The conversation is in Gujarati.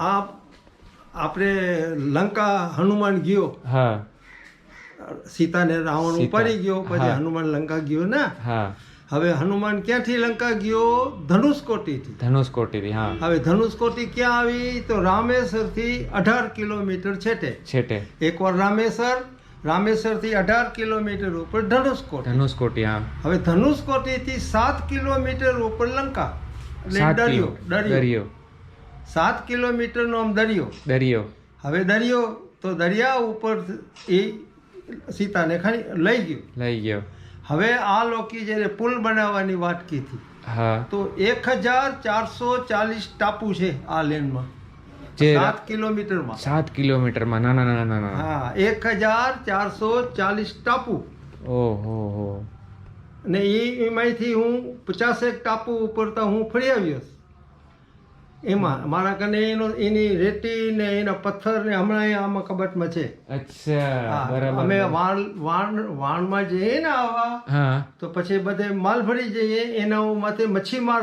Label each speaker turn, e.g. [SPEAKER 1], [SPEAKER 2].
[SPEAKER 1] આ આપણે લંકા હનુમાન ગયો,
[SPEAKER 2] હા
[SPEAKER 1] સીતાને રાવણ ઉપાડી ગયો, પછી હનુમાન લંકા ગયો ને.
[SPEAKER 2] હા
[SPEAKER 1] હવે હનુમાન ક્યાંથી લંકા ગયો? ધનુષકોટીથી.
[SPEAKER 2] ધનુષકોટીથી, હા.
[SPEAKER 1] હવે ધનુષકોટી ક્યાં આવી? તો રામેશ્વરથી 18 કિલોમીટર છેટે. એકવાર રામેશ્વરથી 18 કિલોમીટર ઉપર ધનુષકોટી.
[SPEAKER 2] હા.
[SPEAKER 1] હવે ધનુષકોટીથી 7 કિલોમીટર ઉપર લંકા, એટલે દરિયો. 7 કિલોમીટરનો આમ દરિયો. હવે દરિયો, તો દરિયા ઉપર એ સીતાને લઈ ગયો. હવે આ લોકો જ્યારે પુલ બનાવવાની વાત કીધી, તો 1440 ટાપુ છે આ લેનમાં, 7 કિલોમીટરમાં.
[SPEAKER 2] 7 કિલોમીટરમાં, નાના.
[SPEAKER 1] હા, 1440 ટાપુ.
[SPEAKER 2] ઓહો.
[SPEAKER 1] ને એમાંથી હું 50 ટાપુ ઉપર તો હું ફરી આવ્યો. એમાં મારા કને એની રેતી ને એના પથ્થર ને હમણાં આમાં કબટમાં છે.
[SPEAKER 2] અચ્છા, બરાબર.
[SPEAKER 1] અમે વાણમાં જઈએ ને આવા, તો પછી બધે માલ ભરી જઈએ, એના માથે મચ્છીમાર